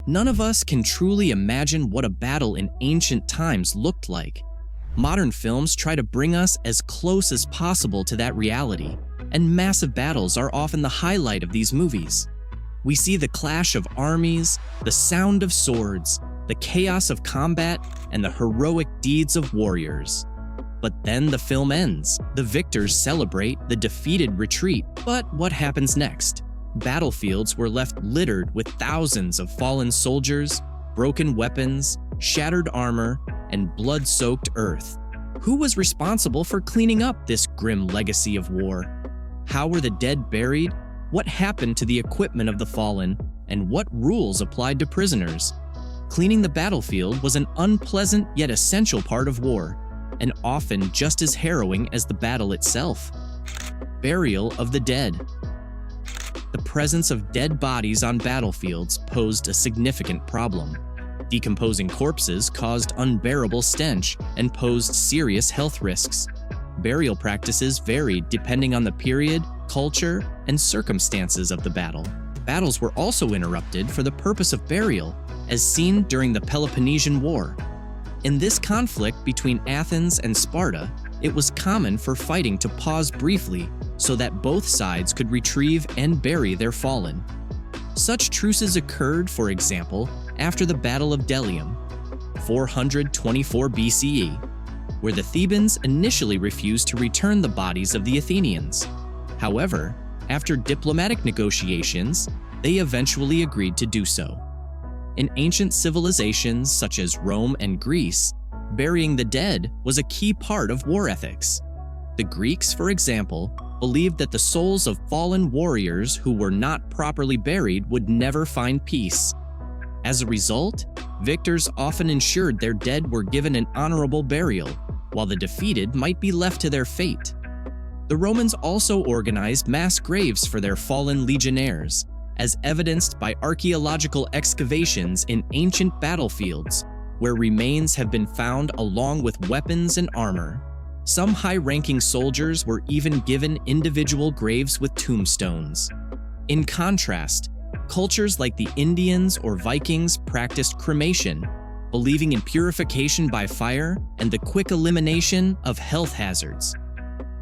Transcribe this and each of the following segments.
none of us can truly imagine what a battle in ancient times looked like. Modern films try to bring us as close as possible to that reality, and massive battles are often the highlight of these movies. We see the clash of armies, the sound of swords, the chaos of combat, and the heroic deeds of warriors. But then the film ends. The victors celebrate, the defeated retreat. But what happens next? Battlefields were left littered with thousands of fallen soldiers, broken weapons, shattered armor, and blood-soaked earth. Who was responsible for cleaning up this grim legacy of war? How were the dead buried? What happened to the equipment of the fallen? And what rules applied to prisoners? Cleaning the battlefield was an unpleasant yet essential part of war, and often just as harrowing as the battle itself. Burial of the dead. The presence of dead bodies on battlefields posed a significant problem. Decomposing corpses caused unbearable stench and posed serious health risks. Burial practices varied depending on the period, culture, and circumstances of the battle. Battles were also interrupted for the purpose of burial, as seen during the Peloponnesian War. In this conflict between Athens and Sparta, it was common for fighting to pause briefly so that both sides could retrieve and bury their fallen. Such truces occurred, for example, after the Battle of Delium, 424 BCE, where the Thebans initially refused to return the bodies of the Athenians. However, after diplomatic negotiations, they eventually agreed to do so. In ancient civilizations such as Rome and Greece, burying the dead was a key part of war ethics. The Greeks, for example, believed that the souls of fallen warriors who were not properly buried would never find peace. As a result, victors often ensured their dead were given an honorable burial, while the defeated might be left to their fate. The Romans also organized mass graves for their fallen legionnaires, as evidenced by archaeological excavations in ancient battlefields, where remains have been found along with weapons and armor. Some high-ranking soldiers were even given individual graves with tombstones. In contrast, cultures like the Indians or Vikings practiced cremation, believing in purification by fire and the quick elimination of health hazards.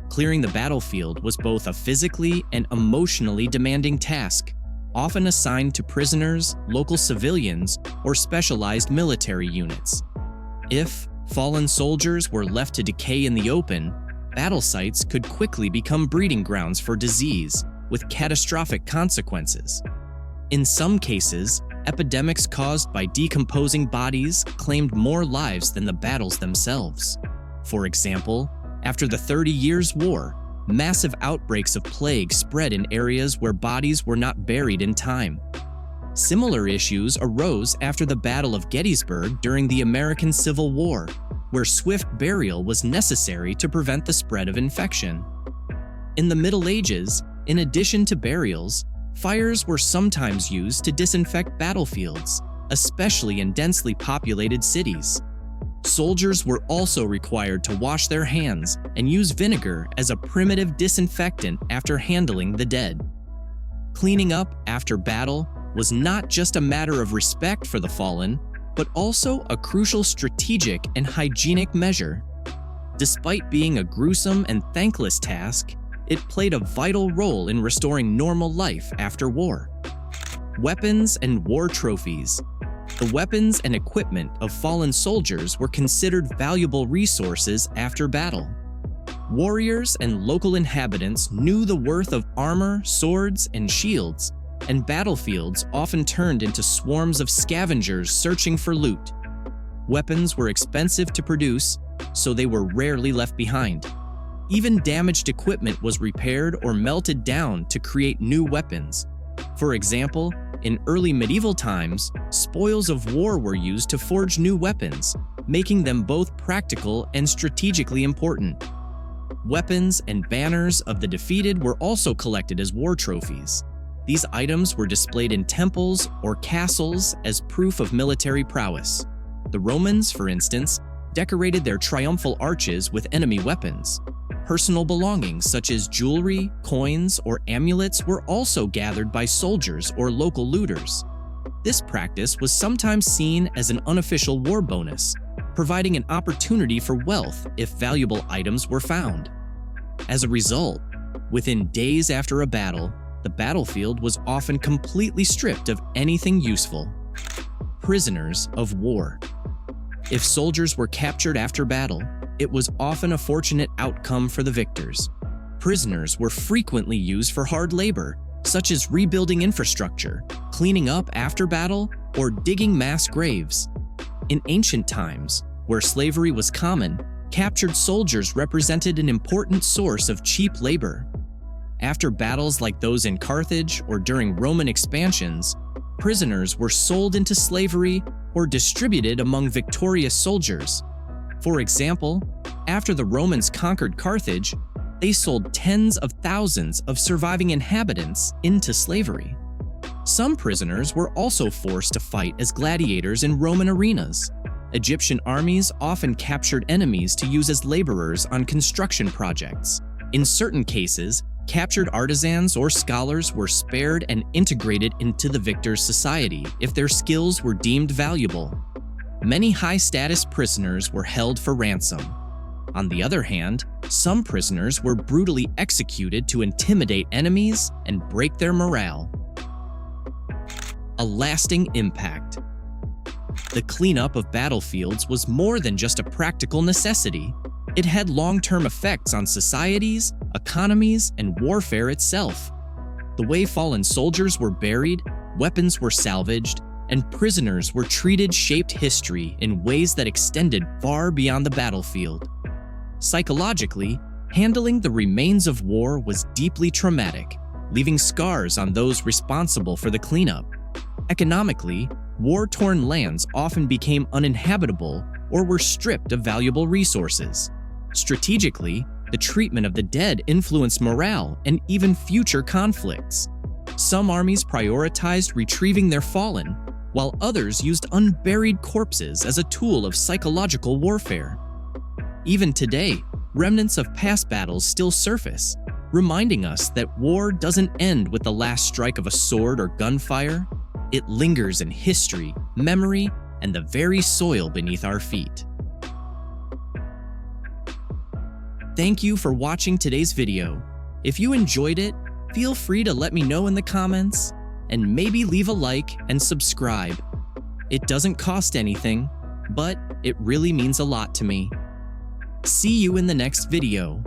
Clearing the battlefield was both a physically and emotionally demanding task, often assigned to prisoners, local civilians, or specialized military units. If fallen soldiers were left to decay in the open, battle sites could quickly become breeding grounds for disease, with catastrophic consequences. In some cases, epidemics caused by decomposing bodies claimed more lives than the battles themselves. For example, after the 30 Years' War, massive outbreaks of plague spread in areas where bodies were not buried in time. Similar issues arose after the Battle of Gettysburg during the American Civil War, where swift burial was necessary to prevent the spread of infection. In the Middle Ages, in addition to burials, fires were sometimes used to disinfect battlefields, especially in densely populated cities. Soldiers were also required to wash their hands and use vinegar as a primitive disinfectant after handling the dead. Cleaning up after battle was not just a matter of respect for the fallen, but also a crucial strategic and hygienic measure. Despite being a gruesome and thankless task, it played a vital role in restoring normal life after war. Weapons and war trophies. The weapons and equipment of fallen soldiers were considered valuable resources after battle. Warriors and local inhabitants knew the worth of armor, swords, and shields, and battlefields often turned into swarms of scavengers searching for loot. Weapons were expensive to produce, so they were rarely left behind. Even damaged equipment was repaired or melted down to create new weapons. For example, in early medieval times, spoils of war were used to forge new weapons, making them both practical and strategically important. Weapons and banners of the defeated were also collected as war trophies. These items were displayed in temples or castles as proof of military prowess. The Romans, for instance, decorated their triumphal arches with enemy weapons. Personal belongings such as jewelry, coins, or amulets were also gathered by soldiers or local looters. This practice was sometimes seen as an unofficial war bonus, providing an opportunity for wealth if valuable items were found. As a result, within days after a battle, the battlefield was often completely stripped of anything useful. Prisoners of war. If soldiers were captured after battle, it was often a fortunate outcome for the victors. Prisoners were frequently used for hard labor, such as rebuilding infrastructure, cleaning up after battle, or digging mass graves. In ancient times, where slavery was common, captured soldiers represented an important source of cheap labor. After battles like those in Carthage or during Roman expansions, prisoners were sold into slavery or distributed among victorious soldiers. For example, after the Romans conquered Carthage, they sold tens of thousands of surviving inhabitants into slavery. Some prisoners were also forced to fight as gladiators in Roman arenas. Egyptian armies often captured enemies to use as laborers on construction projects. In certain cases, captured artisans or scholars were spared and integrated into the victor's society if their skills were deemed valuable. Many high-status prisoners were held for ransom. On the other hand, some prisoners were brutally executed to intimidate enemies and break their morale. A lasting impact. The cleanup of battlefields was more than just a practical necessity. It had long-term effects on societies, economies, and warfare itself. The way fallen soldiers were buried, weapons were salvaged, and prisoners were treated shaped history in ways that extended far beyond the battlefield. Psychologically, handling the remains of war was deeply traumatic, leaving scars on those responsible for the cleanup. Economically, war-torn lands often became uninhabitable or were stripped of valuable resources. Strategically, the treatment of the dead influenced morale and even future conflicts. Some armies prioritized retrieving their fallen, while others used unburied corpses as a tool of psychological warfare. Even today, remnants of past battles still surface, reminding us that war doesn't end with the last strike of a sword or gunfire. It lingers in history, memory, and the very soil beneath our feet. Thank you for watching today's video. If you enjoyed it, feel free to let me know in the comments, and maybe leave a like and subscribe. It doesn't cost anything, but it really means a lot to me. See you in the next video.